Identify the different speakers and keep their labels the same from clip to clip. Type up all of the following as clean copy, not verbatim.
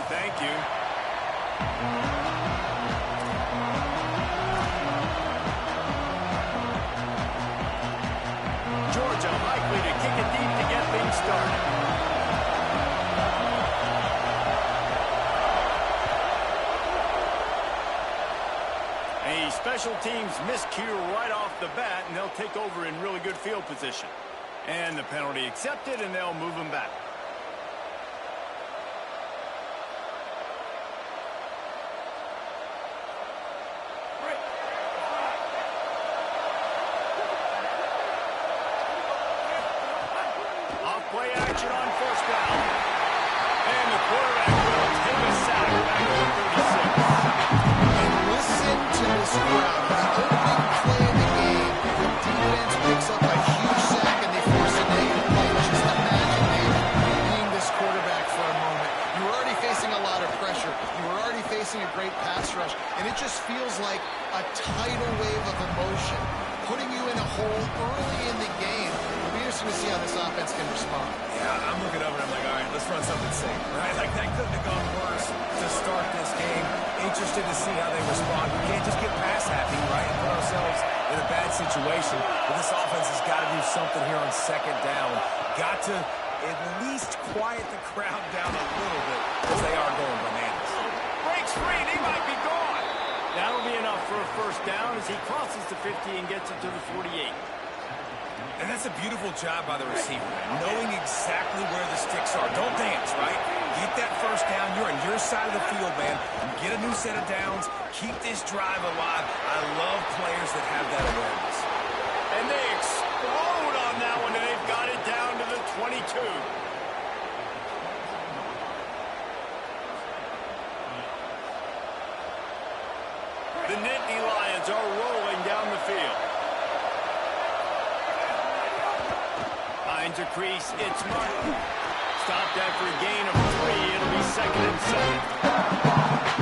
Speaker 1: Thank you. Georgia likely to kick it deep to get things started. A special teams miscue right off the bat, and they'll take over in really good field position. And the penalty accepted, and they'll move them back. Off-play action on first down. And the quarterback will take a sack back to the 36.
Speaker 2: And listen to this crowd. On the opening play of the game, the defense picks up a huge sack and they force a negative play. Just imagine, David, being this quarterback for a moment. You were already facing a lot of pressure. You were already facing a great pass rush. And it just feels like a tidal wave of emotion, putting you in a hole early in the game. We'll be interested to see how this offense can respond.
Speaker 3: Yeah, I'm looking over and I'm like, all right, let's run something safe, right? Like, that couldn't have gone worse to start this game. Interested to see how they respond. We can't just get pass happy, right, and put ourselves in a bad situation. But this offense has got to do something here on second down. Got to at least quiet the crowd down a little bit as they are going bananas.
Speaker 1: Breaks free, and he might be gone. That'll be enough for a first down as he crosses the 50 and gets it to the 48.
Speaker 3: And that's a beautiful job by the receiver, man. Knowing exactly where the sticks are. Don't dance, right? Get that first down. You're on your side of the field, man. Get a new set of downs. Keep this drive alive. I love players that have that awareness.
Speaker 1: And they explode on that one, and they've got it down to the 22. The Nittany Lions are rolling down the field. Finds a crease. It's Martin. Stopped after a gain of 3. It'll be 2nd and 7.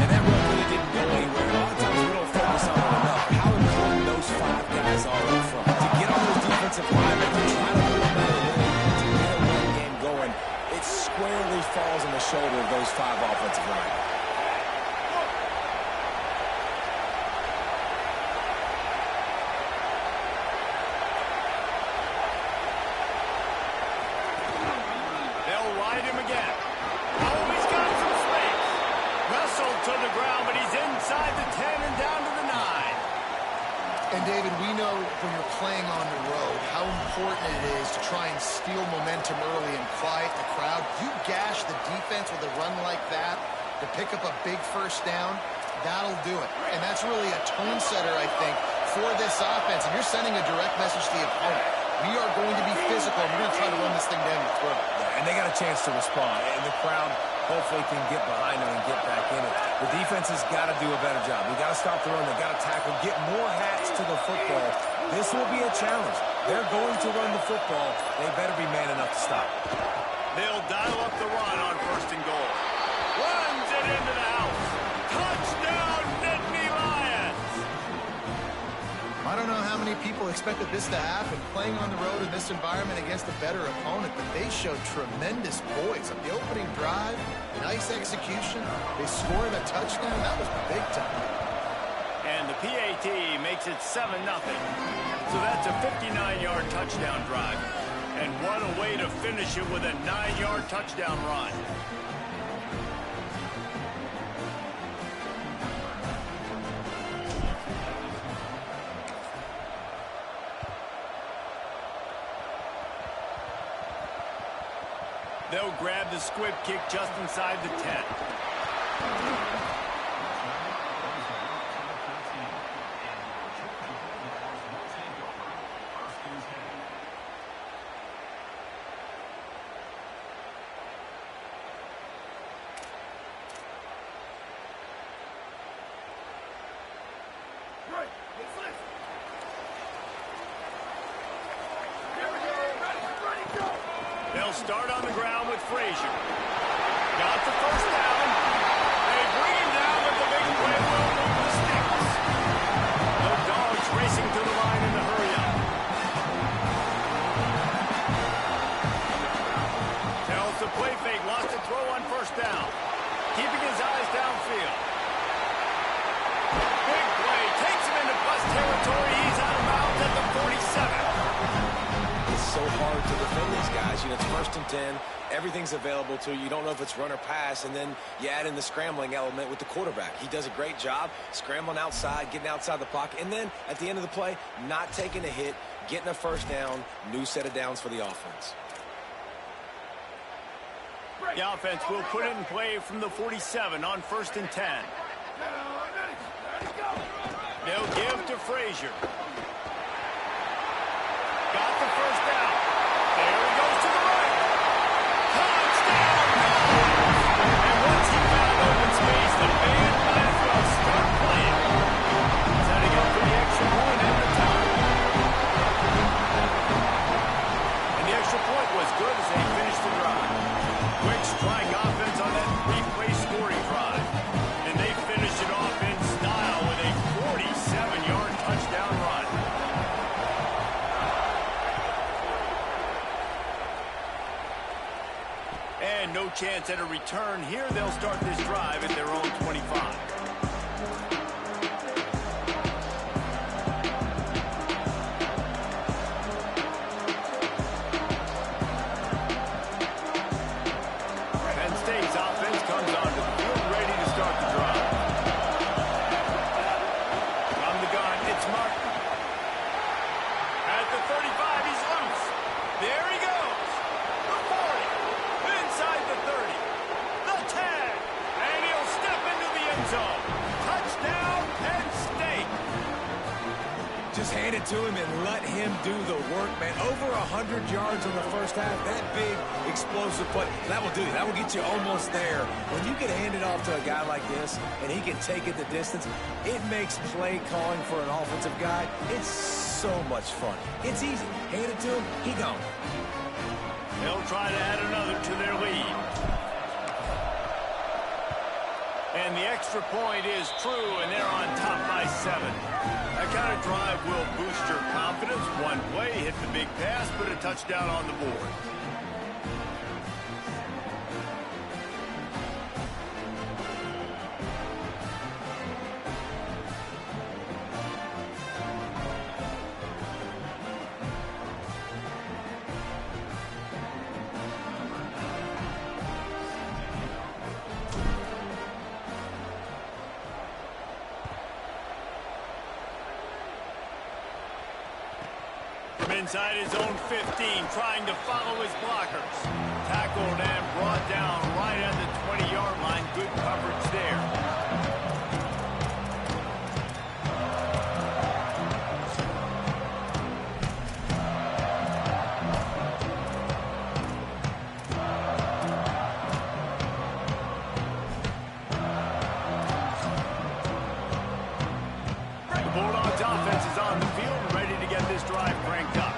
Speaker 3: And that run really didn't go anywhere. A lot of times we don't focus on it enough. How important those 5 guys are up front. To get on those defensive linemen, to try to put them out of the way, to get a run game going, it squarely falls on the shoulder of those 5 offensive linemen.
Speaker 1: To the ground, but he's inside the 10 and down to the 9.
Speaker 2: And David, we know when you're playing on the road how important it is to try and steal momentum early and quiet the crowd. You gash the defense with a run like that to pick up a big first down, that'll do it. And that's really a tone setter, I think, for this offense. And you're sending a direct message to the opponent. We are going to be physical, and we're going to try to run this thing down your throat.
Speaker 3: Yeah, and they got a chance to respond, and the crowd hopefully can get behind them and get back in it. The defense has got to do a better job. We got to stop the run. They got to tackle, get more hats to the football. This will be a challenge. They're going to run the football. They better be man enough to stop it.
Speaker 1: They'll dial up the run on 1st and goal. Runs it into the house. Touchdown, Nittany Lions.
Speaker 2: I don't know how many people expected this to happen, playing on the road in this environment against a better opponent, but they showed tremendous poise. On the opening drive, nice execution. They scored a touchdown. That was big time.
Speaker 1: And the PAT makes it 7-0. So that's a 59-yard touchdown drive. And what a way to finish it with a 9-yard touchdown run. They'll grab the squib kick just inside the 10. They'll start on the ground with Frazier. Got the first down. They bring him down, but the big play will move the sticks. The Dogs racing to the line in the hurry-up. Tells the play fake, lost a throw on first down. Keeping
Speaker 3: so hard to defend these guys. You know, it's 1st and 10. Everything's available to you. You don't know if it's run or pass, and then you add in the scrambling element with the quarterback. He does a great job scrambling outside, getting outside the pocket, and then at the end of the play, not taking a hit, getting a first down, new set of downs for the offense.
Speaker 1: The offense will put it in play from the 47 on 1st and 10. They'll give to Frazier. Got the first down. There he goes to the right. Touchdown! And once he found open space, the band might as well start playing. Setting up for the extra point at the time. And the extra point was good as they finished the drive. Quick strike offense on that 3-play scoring drive. And they finished it off in style with a 47-yard touchdown run. And no chance at a return here. They'll start this drive at their own 25.
Speaker 3: Just hand it to him and let him do the work, man. Over 100 yards in the first half. That big, explosive play. That will do you. That will get you almost there. When you can hand it off to a guy like this and he can take it the distance, it makes play calling for an offensive guy, it's so much fun. It's easy. Hand it to him, he gone.
Speaker 1: They'll try to add another to their lead. And the extra point is true, and they're on top by 7. That kind of drive will boost your confidence. One play, hit the big pass, put a touchdown on the board. Inside his own 15, trying to follow his blockers. Tackled and brought down right at the 20-yard line. Good coverage there. The Bulldogs offense is on the field and ready to get this drive cranked up.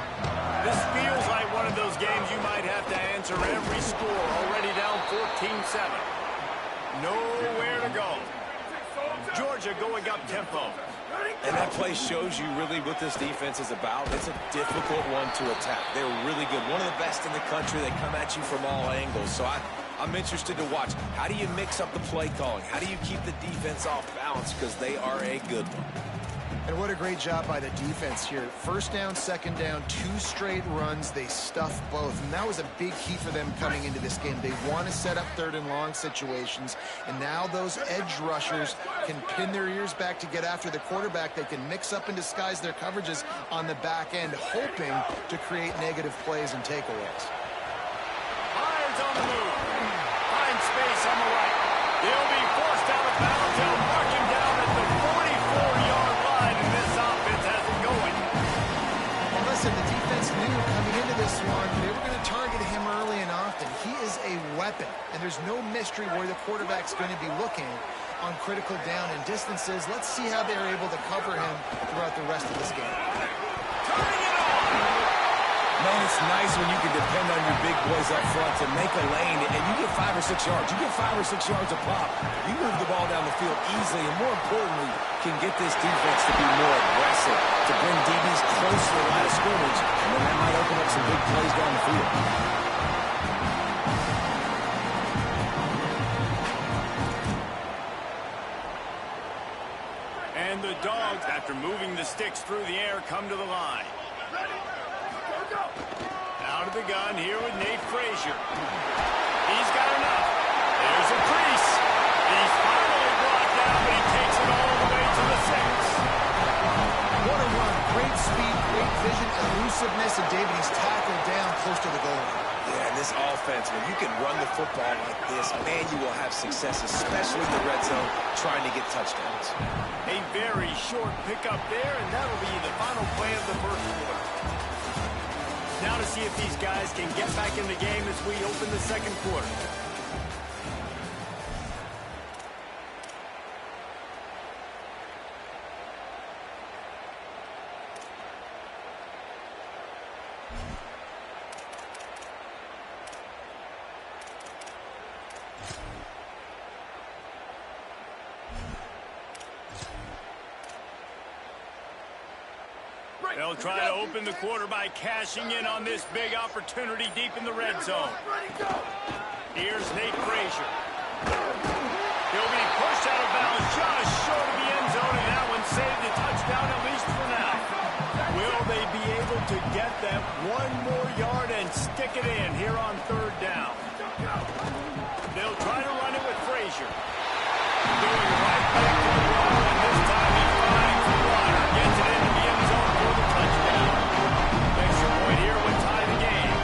Speaker 1: This feels like one of those games you might have to answer every score. Already down 14-7. Nowhere to go. Georgia going up tempo.
Speaker 3: And that play shows you really what this defense is about. It's a difficult one to attack. They're really good. One of the best in the country. They come at you from all angles. So I'm interested to watch. How do you mix up the play calling? How do you keep the defense off balance? Because they are a good one.
Speaker 2: And what a great job by the defense here. First down, second down, 2 straight runs. They stuffed both. And that was a big key for them coming into this game. They want to set up 3rd and long situations. And now those edge rushers can pin their ears back to get after the quarterback. They can mix up and disguise their coverages on the back end, hoping to create negative plays and takeaways.
Speaker 1: Irons on the move. Finds space on the right. They'll be forced out of bounds. They'll mark him down at the 44-yard line, and this offense has it going.
Speaker 2: Well, listen, the defense knew coming into this one they were going to target him early and often. He is a weapon, and there's no mystery where the quarterback's going to be looking on critical down and distances. Let's see how they're able to cover him throughout the rest of this game.
Speaker 1: Turning it on.
Speaker 3: Man, it's nice when you can depend on your big boys up front to make a lane, and you get 5 or 6 yards. You get 5 or 6 yards a pop. You move the ball down the field easily, and more importantly, can get this defense to be more aggressive, to bring DBs close to the line of scrimmage, and then that might open up some big plays down the field.
Speaker 1: And the Dogs, after moving the sticks through the air, come to the line. the gun here with Nate Frazier. He's got enough. There's a crease. He's finally brought down, but he takes it all the way to the 6.
Speaker 2: What a run. Great speed, great vision, elusiveness, and David, he's tackled down close to the goal line.
Speaker 3: Yeah, this offense, when you can run the football like this, man, you will have success, especially in the red zone, trying to get touchdowns.
Speaker 1: A very short pickup there, and that'll be the final play of the first quarter. Now to see if these guys can get back in the game as we open the second quarter. They'll try to open the quarter by cashing in on this big opportunity deep in the red zone. Here's Nate Frazier. He'll be pushed out of bounds just short of the end zone, and that one saved a touchdown at least for now. Will they be able to get that one more yard and stick it in here on third down? They'll try to run it with Frazier. Going right back to the ball, and this time he finds the runner. Gets it into the end zone for the touchdown. Extra point here would tie the game.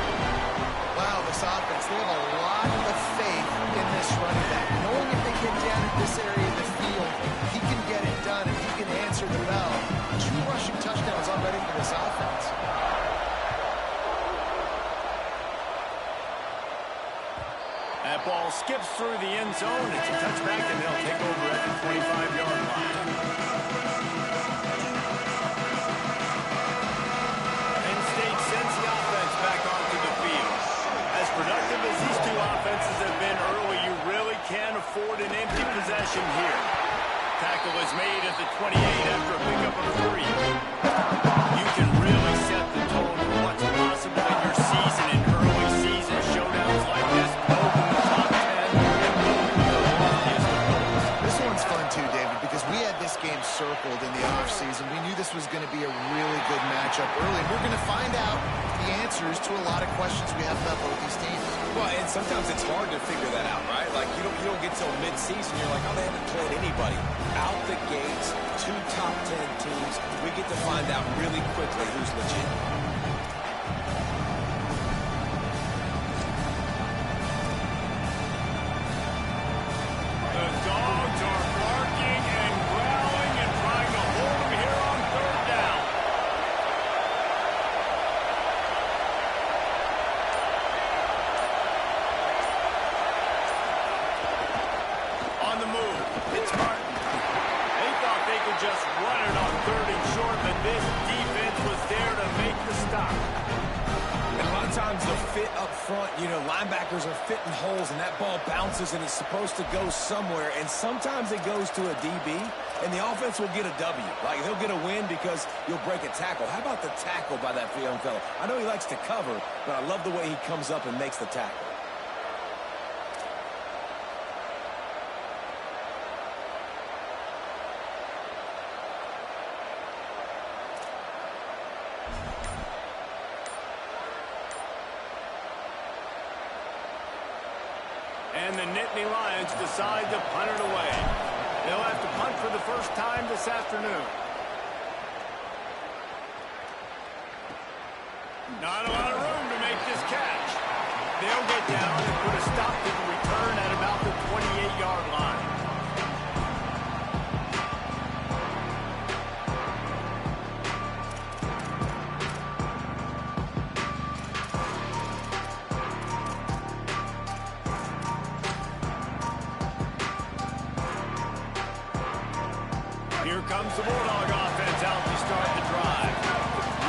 Speaker 2: Wow, this offense, they have a lot of faith in this running back. Knowing if they get down in this area of the field, he can get it done and he can answer the bell. 2 rushing touchdowns already for this offense.
Speaker 1: That ball skips through the end zone. It's a touchback, and they'll take over at the 25-yard line. Penn State sends the offense back onto the field. As productive as these two offenses have been early, you really can't afford an empty possession here. Tackle is made at the 28 after a pickup of 3. You can really set the tone for what's possible in your season in early season showdowns like this.
Speaker 2: This game circled in the offseason. We knew this was going to be a really good matchup early. We're going to find out the answers to a lot of questions we have about both these teams.
Speaker 3: Well, and sometimes it's hard to figure that out, right? Like, you don't get till mid-season. You're like, oh, they haven't played anybody. Out the gates, 2 top 10 teams. We get to find out really quickly who's legit.
Speaker 1: Just run it on 3rd and short, but this defense was there to make the stop.
Speaker 3: And a lot of times the fit up front, you know, linebackers are fitting holes, and that ball bounces, and it's supposed to go somewhere, and sometimes it goes to a DB, and the offense will get a W. Like, they'll get a win because you'll break a tackle. How about the tackle by that young fella? I know he likes to cover, but I love the way he comes up and makes the tackle.
Speaker 1: And the Nittany Lions decide to punt it away. They'll have to punt for the first time this afternoon. Not a lot of room to make this catch. They'll get down and put a stop to the return at about the 28-yard line. Here comes the Bulldog offense out to start the drive.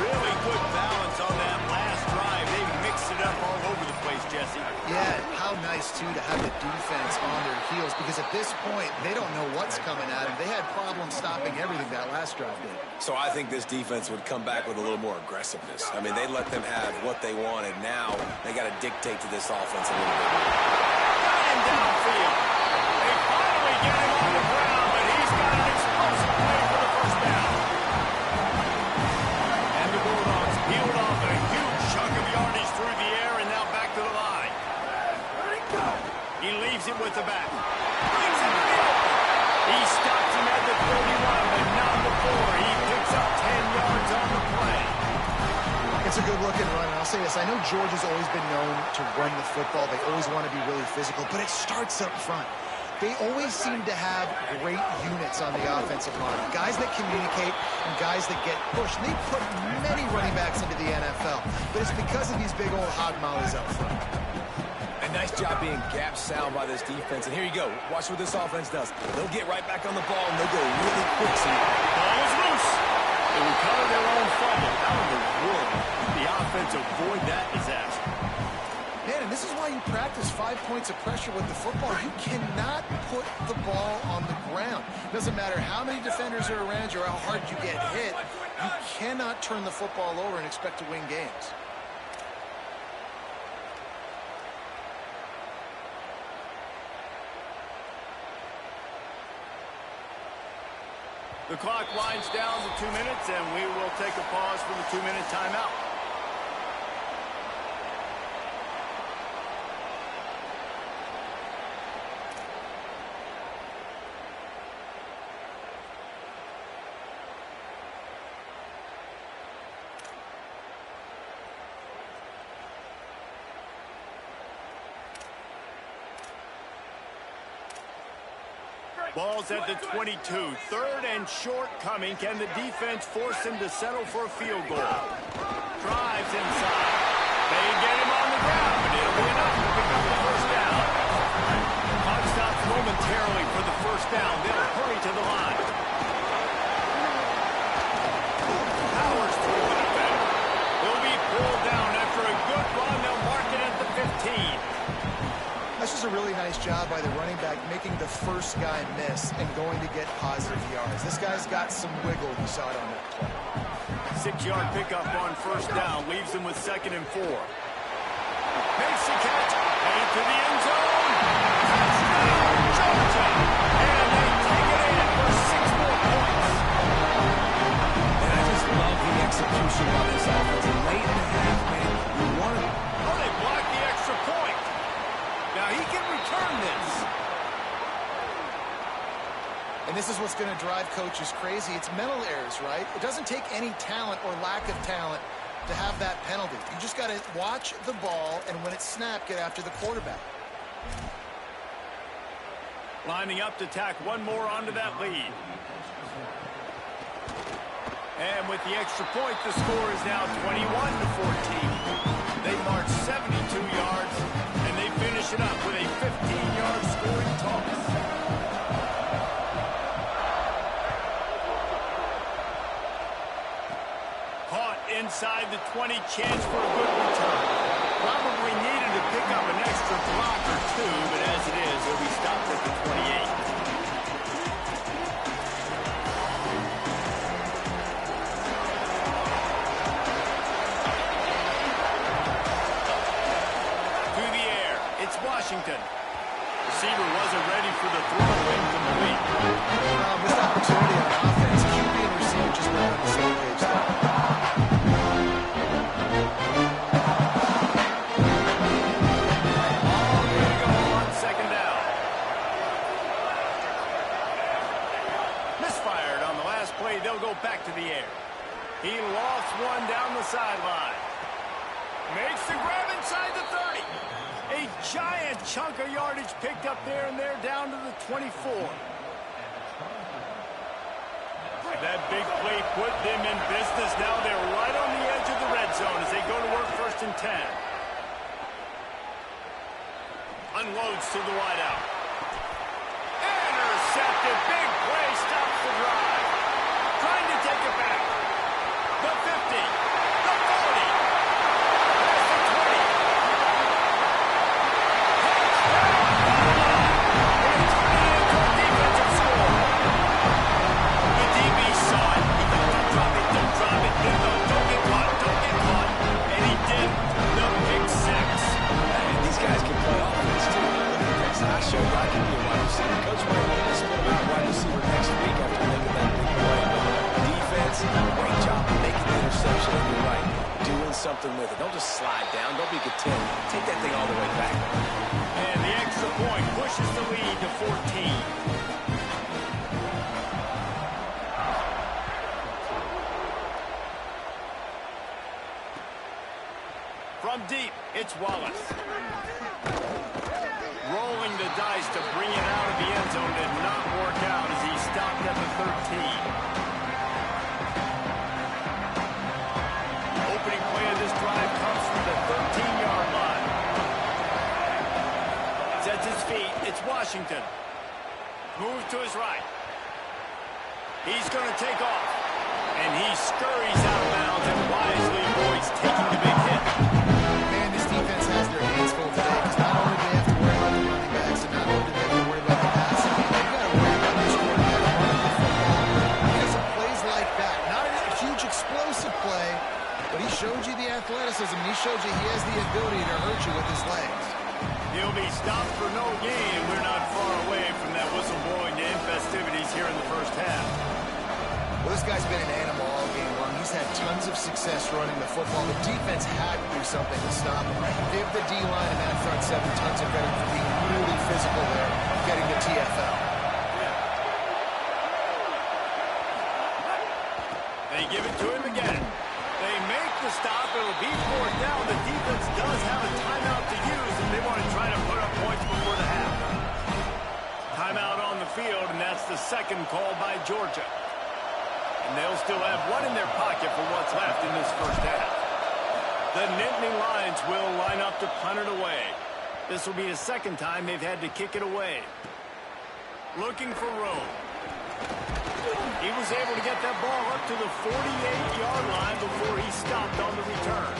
Speaker 1: Really good balance on that last drive. They mixed it up all over the place, Jesse.
Speaker 2: Yeah, how nice, too, to have the defense on their heels, because at this point, they don't know what's coming at them. They had problems stopping everything that last drive did.
Speaker 3: So I think this defense would come back with a little more aggressiveness. I mean, they let them have what they wanted. Now they got to dictate to this offense a little bit.
Speaker 1: Got him downfield. They finally get him on the ground, but he's got an explosive play for the first down. And the Bulldogs peeled off a huge chunk of yardage through the air He leaves it with the back. Brings it to the open. He stops him at the 31, but not before. He picks up 10 yards on the play.
Speaker 2: It's a good-looking run, and I'll say this. I know Georgia's always been known to run the football. They always want to be really physical, but it starts up front. They always seem to have great units on the offensive line. Guys that communicate and guys that get pushed. They put many running backs into the NFL, but it's because of these big old hog mollies up front.
Speaker 3: A nice job being gap sound by this defense. And here you go. Watch what this offense does. They'll get right back on the ball, and they'll go really quick. So
Speaker 1: ball is loose. They recover their own fumble. How in the world did the offense avoid that disaster?
Speaker 2: Man, and this is why you practice 5 points of pressure with the football. You cannot put the ball on the ground. Doesn't matter how many defenders are around you or how hard you get hit. You cannot turn the football over and expect to win games.
Speaker 1: The clock winds down to 2 minutes, and we will take a pause for the 2-minute timeout. Ball's at the 22. 3rd and short coming. Can the defense force him to settle for a field goal? Drives inside. They get him on the ground, but it'll be enough to pick up the first down. Clock stops momentarily for the first down. They'll hurry to the line. Powers through the defender. He'll be pulled down after a good run. They'll mark it at the 15.
Speaker 2: That's just a really nice job by the running back making the first guy miss and going to get positive yards. This guy's got some wiggle. You saw it on that play.
Speaker 1: 6-yard pickup on first down. Leaves him with 2nd and 4. Makes the catch. Headed to the end zone. Touchdown, Georgia. And they take it in for 6 more points.
Speaker 3: and I just love the execution on this offense. And late in the half, man, you want to...
Speaker 1: Oh, they blocked the extra point. Now he can return this.
Speaker 2: And this is what's going to drive coaches crazy. It's mental errors, right? It doesn't take any talent or lack of talent to have that penalty. You just got to watch the ball, and when it's snapped, get after the quarterback.
Speaker 1: Lining up to tack one more onto that lead. And with the extra point, the score is now 21-14. They march 72 yards, and they finish it up with a 15-yard scoring toss. Caught inside the 20, chance for a good return. Probably needed to pick up an extra block or two, but as it is, he'll be stopped at the 28. Washington. Receiver wasn't ready for the throw, incomplete.
Speaker 2: Missed opportunity on offense. QB and receiver just weren't on the same page there.
Speaker 1: All good to go on 2nd down. Misfired on the last play. They'll go back to the air. He lost one down the sideline. Makes the grab inside the 30. A giant chunk of yardage picked up there, and they're down to the 24. That big play put them in business. Now they're right on the edge of the red zone as they go to work 1st and 10. Unloads to the wideout. Intercepted. Big play stops the drive. Trying to take it back. The 50. The 40. There's the 20.
Speaker 3: I showed I can be a wide receiver. Coach might want to split him out wide receiver next week after making that big play. Defense, great job of making the interception, and you're right, doing something with it. Don't just slide down. Don't be content. Take that thing all the way back.
Speaker 1: And the extra point pushes the lead to 14. From deep, it's Wallace. Rolling the dice to bring it out of the end zone did not work out as he stopped at the 13. Opening play of this drive comes from the 13-yard line. Sets his feet. It's Washington. Moves to his right. He's going to take off. And he scurries out of bounds and wisely avoids taking the big hit.
Speaker 2: Man, this defense has their hands full today because not only do they have to worry about the running backs and not only do they have to worry about the passing game, they've got to worry about this quarterback running the football because of plays like that. Not a huge explosive play, but he showed you the athleticism, and he showed you he has the ability to hurt you with his legs.
Speaker 1: He'll be stopped for no gain. We're not far away from that whistle blowing to end festivities here in the first half.
Speaker 2: Well, this guy's been an animal all game long. He's had tons of success running the football. The defense had to do something to stop him. Give the D-line and that front seven tons of credit for being really physical there, getting the TFL.
Speaker 1: They give it to him again. They make the stop. It'll be fourth down. The defense does have a timeout to use if they want to try to put up points before the half. Timeout on the field, and that's the second call by Georgia. And they'll still have one in their pocket for what's left in this first half. The Nittany Lions will line up to punt it away. This will be the second time they've had to kick it away. Looking for room. He was able to get that ball up to the 48-yard line before he stopped on the return.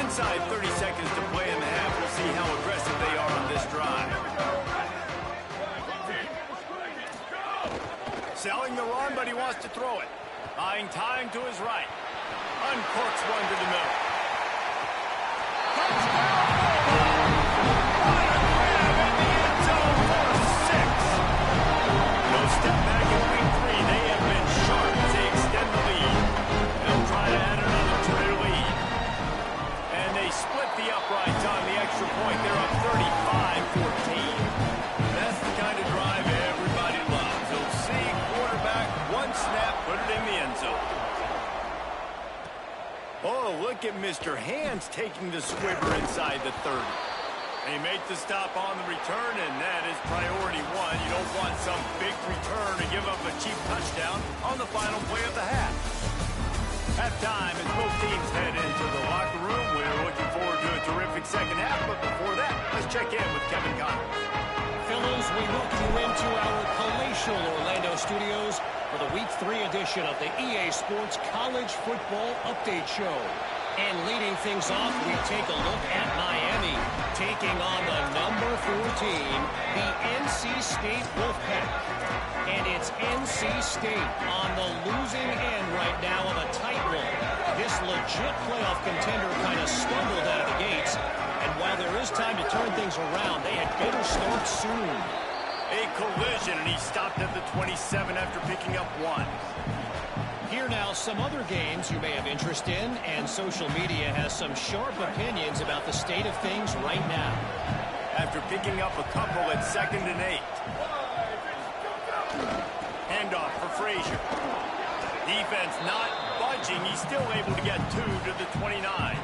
Speaker 1: Inside 30 seconds to play in the half. We'll see how aggressive they are on this drive. Selling the run, but he wants to throw it. Buying time to his right. Uncorks one to the middle. Touchdown! What a grab in the end zone for 6. No step back in week 3. They have been sharp as they extend the lead. They'll try to add another to their lead. And they split the uprights on the extra point. They're up 35-14. That's the kind of drive everybody loves. They'll see quarterback, one snap, put it in the end zone. Oh, look at Mr. Hands taking the squibber inside the 30. They make the stop on the return, and that is priority one. You don't want some big return to give up a cheap touchdown on the final play of the half. Halftime as both teams head into the locker room. We're looking forward to a terrific second half, but before that, let's check in with Kevin Connors.
Speaker 4: Fellows, we welcome you into our palatial Orlando studios for the Week 3 edition of the EA Sports College Football Update Show. And leading things off, we take a look at Miami, taking on the number 14, the NC State Wolfpack. And it's NC State on the losing end right now of a tight one. This legit playoff contender kind of stumbled out of the gates. And while there is time to turn things around, they had better start soon.
Speaker 1: A collision, and he stopped at the 27 after picking up one.
Speaker 4: Here now, some other games you may have interest in, and social media has some sharp opinions about the state of things right now.
Speaker 1: After picking up a couple at 2nd and 8. Handoff for Frazier. Defense not budging. He's still able to get 2 to the 29.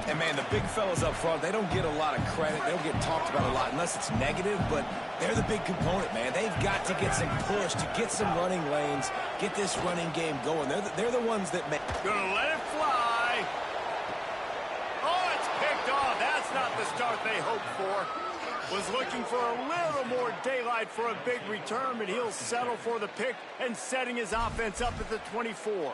Speaker 3: And, man, the big fellas up front, they don't get a lot of credit. They don't get talked about a lot unless it's negative, but they're the big component, man. They've got to get some push to get some running lanes, get this running game going. They're the ones that make...
Speaker 1: Gonna let it fly. Oh, it's picked off. That's not the start they hoped for. Was looking for a little more daylight for a big return, but he'll settle for the pick and setting his offense up at the 24.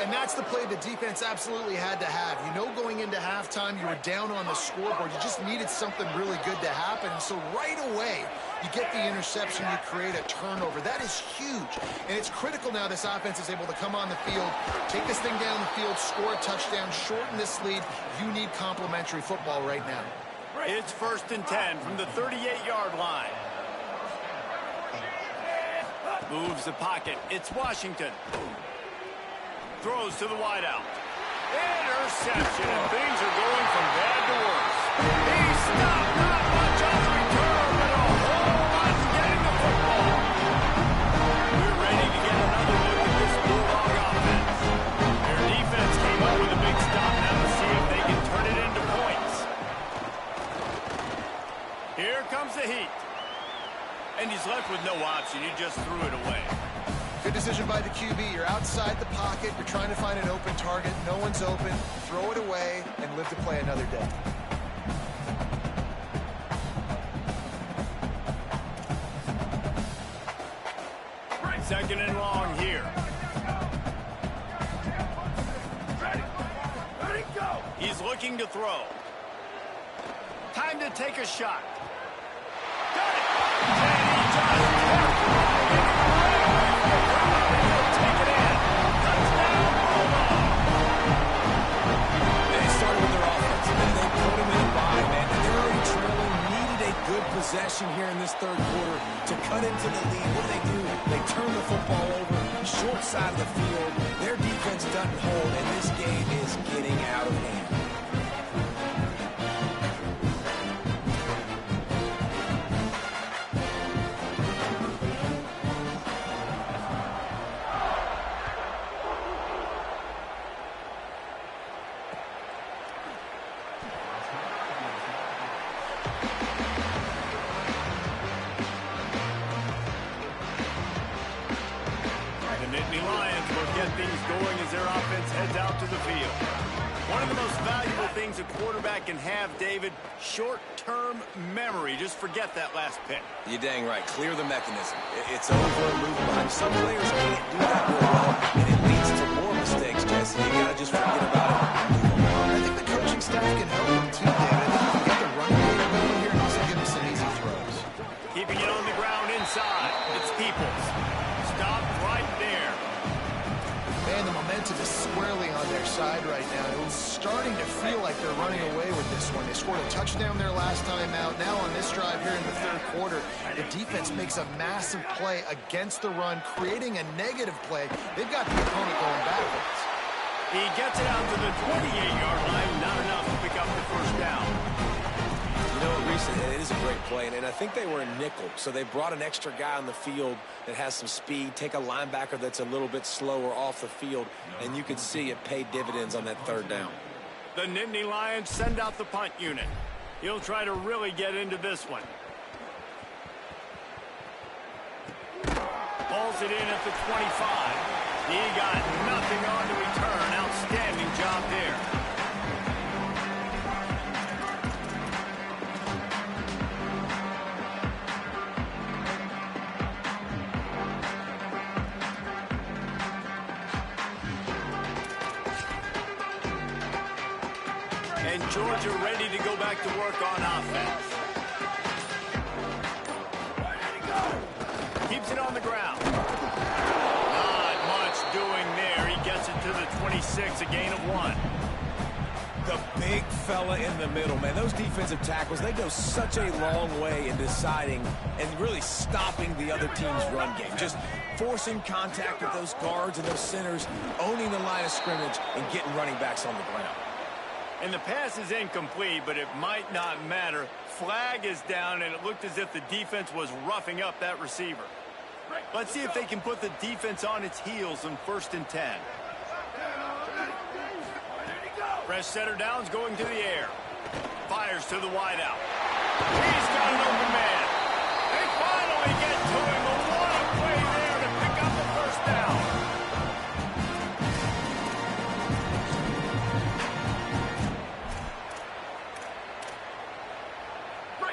Speaker 2: And that's the play the defense absolutely had to have. You know, going into halftime, you were down on the scoreboard. You just needed something really good to happen. And so right away, you get the interception, you create a turnover. That is huge. And it's critical now this offense is able to come on the field, take this thing down the field, score a touchdown, shorten this lead. You need complementary football right now.
Speaker 1: It's 1st and 10 from the 38-yard line. Moves the pocket. It's Washington. Throws to the wideout. Interception, and things are going from bad to worse. He stopped, not much on the return, but a whole lot getting the football. We're ready to get another look at this Bulldog offense. Their defense came up with a big stop. Now to see if they can turn it into points. Here comes the heat. And he's left with no option. He just threw it away.
Speaker 2: Good decision by the QB. You're outside the pocket. You're trying to find an open target. No one's open. Throw it away and live to play another day.
Speaker 1: Second and long here. Ready, go. He's looking to throw. Time to take a shot. Got it. And he just take it in. Touchdown, Bulldog.
Speaker 3: They started with their offense, and then they put him in a bye, man. And they're already trailing, needed a good possession here in this third quarter to cut into the lead. What do? They turn the football over, short side of the field. Their defense doesn't hold, and this game is getting out of hand.
Speaker 1: Can have, David, short-term memory. Just forget that last pick.
Speaker 3: You're dang right. Clear the mechanism. It's over and move behind. Some players can't do that very well, and it leads to more mistakes, Jesse. You got to just forget about it and move on.
Speaker 2: I think the coaching staff can help them too, David. I think you get the running game going here and also give them some easy throws.
Speaker 1: Keeping it on the ground inside. It's Peoples. Stop right there.
Speaker 2: Man, the momentum is squarely on their side right now. It was starting to feel like they're running away with this one. They scored a touchdown their last time out. Now on this drive here in the third quarter, the defense makes a massive play against the run, creating a negative play. They've got the opponent going backwards.
Speaker 1: He gets it out to the 28-yard line. Not enough to pick up the first down.
Speaker 3: You know, Reese, it is a great play, and I think they were in nickel, so they brought an extra guy on the field that has some speed, take a linebacker that's a little bit slower off the field, and you can see it paid dividends on that third down.
Speaker 1: The Nittany Lions send out the punt unit. He'll try to really get into this one. Pulls it in at the 25. He got nothing on to return. Outstanding job there. And Georgia ready to go back to work on offense. Keeps it on the ground. Not much doing there. He gets it to the 26, a gain of 1.
Speaker 3: The big fella in the middle, man. Those defensive tackles, they go such a long way in deciding and really stopping the other team's run game. Just forcing contact with those guards and those centers, owning the line of scrimmage, and getting running backs on the ground.
Speaker 1: And the pass is incomplete, but it might not matter. Flag is down, and it looked as if the defense was roughing up that receiver. Let's see if they can put the defense on its heels in 1st and 10. Fresh setter downs going to the air. Fires to the wideout. He's got an open man. They finally get to him. But what a play there to pick up the first down.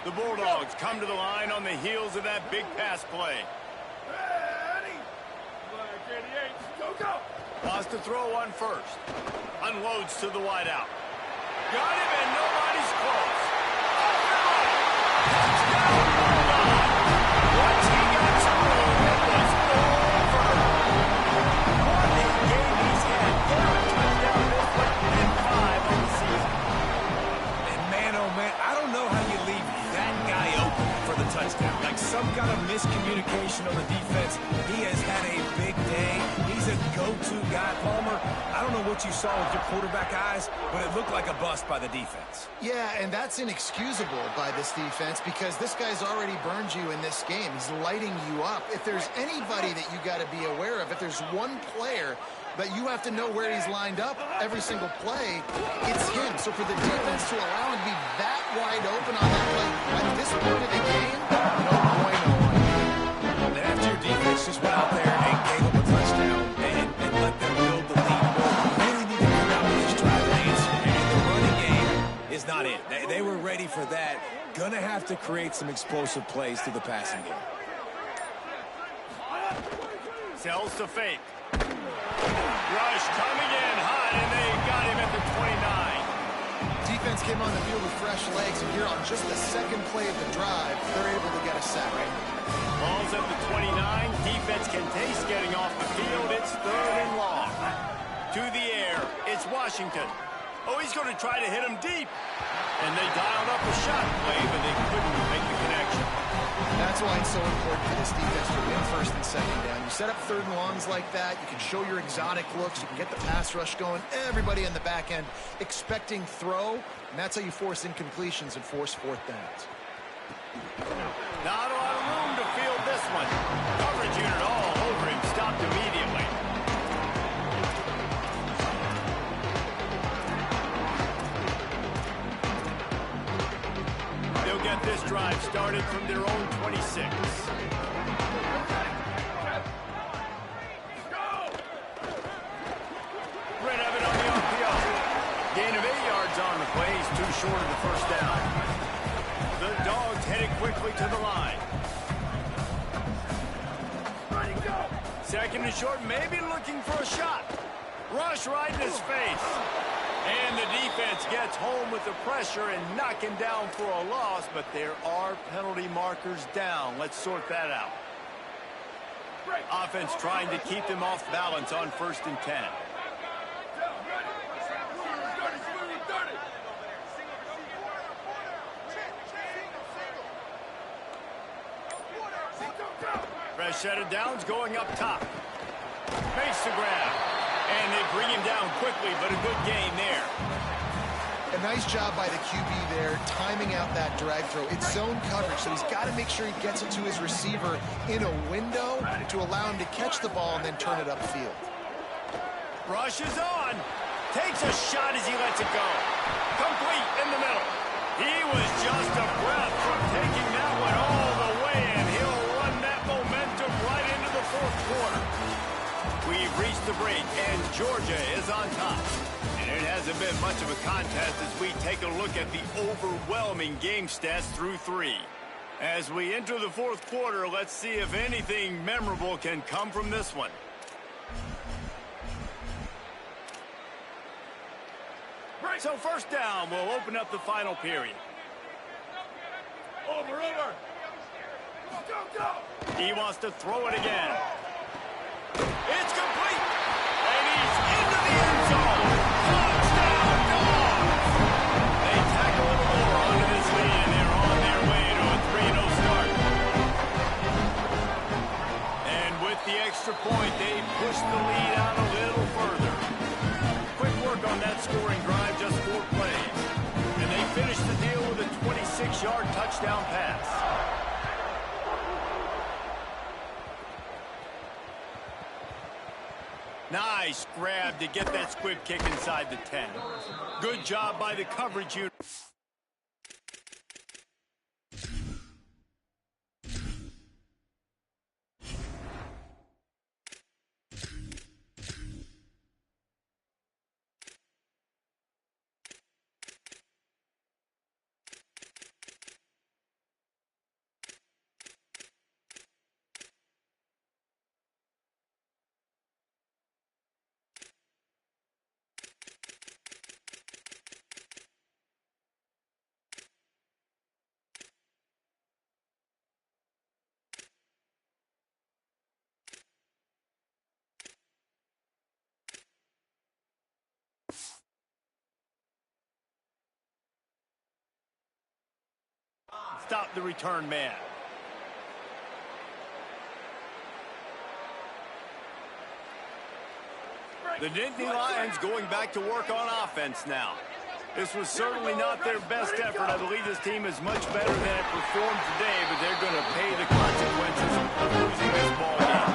Speaker 1: The Bulldogs come to the line on the heels of that big pass play.
Speaker 5: Ready. Black 88, go, go.
Speaker 1: Wants to throw on first. Unloads to the wideout. Got him, and nobody's close. Touchdown, Bulldog. Once he got some room, it was over. What a game he's had. Third touchdown this week and 5 on the season.
Speaker 3: And man, oh man, I don't know how you leave that guy open for the touchdown. Like some kind of miscommunication on the defense. He has had a big day. He's a go-to guy. Palmer, I don't know what you saw with your quarterback eyes, but it looked like a bust by the defense.
Speaker 2: Yeah, and that's inexcusable by this defense because this guy's already burned you in this game. He's lighting you up. If there's anybody that you got to be aware of, if there's one player that you have to know where he's lined up every single play, it's him. So for the defense to allow him to be that wide open on that play at this point of the game, no bueno.
Speaker 3: And after your defense just went out there and gave up a touchdown and let them build the lead, they really need to come out with this drive and answer. And the running game is not it. They were ready for that. Gonna have to create some explosive plays through the passing game.
Speaker 1: Sells to fake. Rush coming in high, and they got him at the 29.
Speaker 2: Defense came on the field with fresh legs, and here on just the second play of the drive, they're able to get a sack.
Speaker 1: Ball's at the 29. Defense can taste getting off the field. It's 3rd and long. To the air. It's Washington. Oh, he's going to try to hit him deep. And they dialed up a shot play, but they couldn't make the connection.
Speaker 2: That's why it's so important for this defense to win 1st and 2nd down. You set up 3rd and longs like that. You can show your exotic looks. You can get the pass rush going. Everybody in the back end expecting throw, and that's how you force incompletions and force 4th downs.
Speaker 1: Not a lot of room to field this one. Coverage unit all over him. Stopped immediately. They'll get this drive started from their own 26. Red Evan on the RPO. Gain of 8 yards on the play. He's too short of the 1st down. The Dogs headed quickly to the line. 2nd and short, maybe looking for a shot. Rush right in his face. And the defense gets home with the pressure and knocking down for a loss, but there are penalty markers down. Let's sort that out. Offense trying to keep them off balance on 1st and 10. Fresh set of downs going up top. Makes the grab. And they bring him down quickly, but a good gain there.
Speaker 2: A nice job by the QB there, timing out that drag throw. It's zone coverage, so he's got to make sure he gets it to his receiver in a window to allow him to catch the ball and then turn it upfield.
Speaker 1: Rush is on. Takes a shot as he lets it go. Complete in the middle. He was just a breath from taking that one all the way, and he'll run that momentum right into the 4th quarter. We've reached the break, and Georgia is on top. And it hasn't been much of a contest as we take a look at the overwhelming game stats through 3. As we enter the 4th quarter, let's see if anything memorable can come from this one. So 1st down will open up the final period. Over. He wants to throw it again. It's complete. And he's into the end zone. Touchdown, Dogs! They tack a little more onto this lead, and they're on their way to a 3-0 start. And with the extra point, they push the lead out a little further. Quick work on that scoring drive, just 4 plays. And they finish the deal with a 26-yard touchdown pass. Nice grab to get that squib kick inside the 10. Good job by the coverage unit. stop the return man. The Nittany Lions going back to work on offense now. This was certainly not their best effort. I believe this team is much better than it performed today, but they're going to pay the consequences of losing this ball game.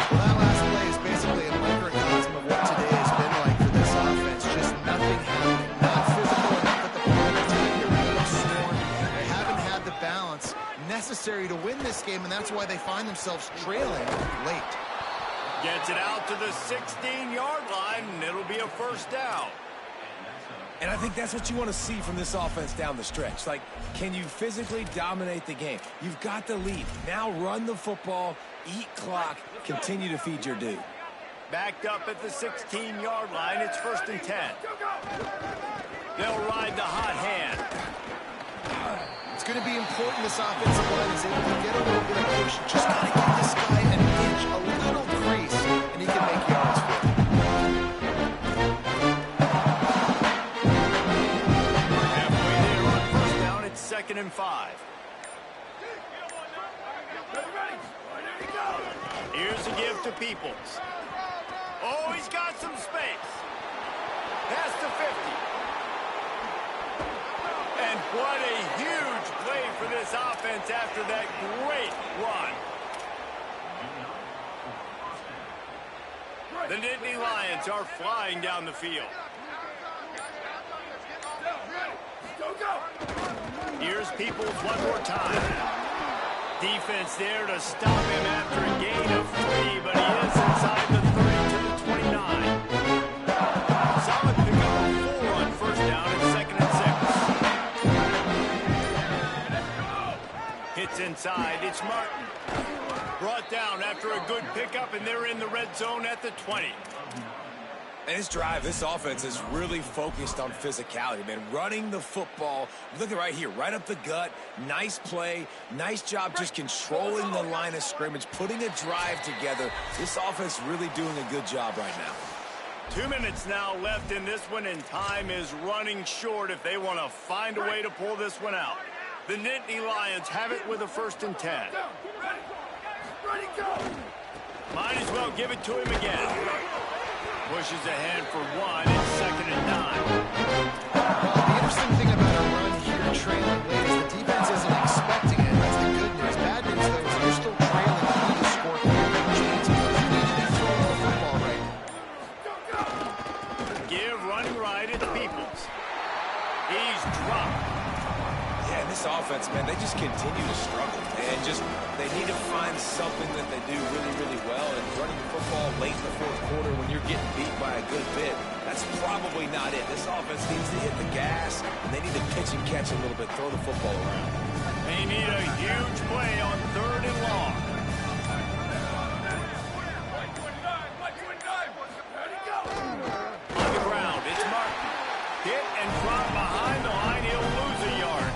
Speaker 2: Well, that last play is basically a microcosm of what today has been like for this offense. Just nothing happening. Not physical enough at the point of attack. They're really sworn. They haven't had the balance necessary to win this game, and that's why they find themselves trailing late.
Speaker 1: Gets it out to the 16-yard line, and it'll be a first down.
Speaker 3: And I think that's what you want to see from this offense down the stretch. Like, can you physically dominate the game? You've got the lead. Now run the football, eat clock, continue to feed your dude.
Speaker 1: Backed up at the 16-yard line, it's 1st and 10. They'll ride the hot hand.
Speaker 2: It's going to be important this offensive line is able to get a little bit of push. Just got to give this guy an inch, a little crease, and he can make yards for it.
Speaker 1: Halfway there on 1st down, it's 2nd and 5. Here's a give to Peoples. Oh, he's got some space. Pass to 50. And what a huge play for this offense after that great run. The Nittany Lions are flying down the field. Here's Peoples one more time. Defense there to stop him after a gain of 3, but he is inside the 30 to the 29. Solid pickup of 4 on 1st down and 2nd and 6. Hits inside, it's Martin. Brought down after a good pickup, and they're in the red zone at the 20.
Speaker 3: And this drive, this offense is really focused on physicality, man. Running the football. Look at right here, right up the gut. Nice play. Nice job just controlling the line of scrimmage, putting a drive together. This offense really doing a good job right now.
Speaker 1: 2 minutes now left in this one, and time is running short if they want to find a way to pull this one out. The Nittany Lions have it with a 1st and 10. Might as well give it to him again. Pushes ahead for 1. It's 2nd and 9.
Speaker 2: Well, the interesting thing about a run here trailing late is the defense isn't expecting it. That's the good news. Bad news, though, is you're still trailing. You need to score quick chances. You need to be throwing the football right now.
Speaker 1: Give running right at Peoples. He's dropped.
Speaker 3: Yeah, and this offense, man, they just continue to struggle. And just, they need to find something that they do really, really well. And running the football late in the 4th quarter when you're getting beat by a good bit, that's probably not it. This offense needs to hit the gas, and they need to pitch and catch a little bit, throw the football around.
Speaker 1: They need a huge play on 3rd and long. On the ground, it's Martin. Hit and drop behind the line. He'll lose a yard.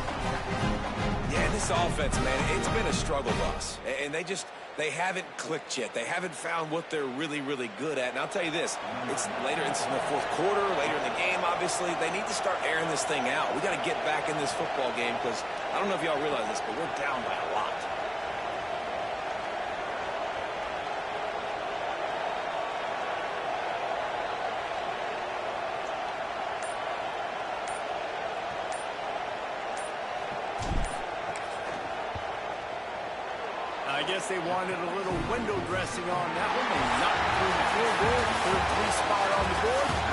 Speaker 3: Yeah, this offense, man, it's been a struggle bus. And they haven't clicked yet. They haven't found what they're really, really good at. And I'll tell you this, it's later, it's in the 4th quarter, later in the game, obviously. They need to start airing this thing out. We got to get back in this football game because I don't know if y'all realize this, but we're down by a lot.
Speaker 1: I guess they wanted a little window dressing on that one. They knocked through the field goal, third 3 spot on the board.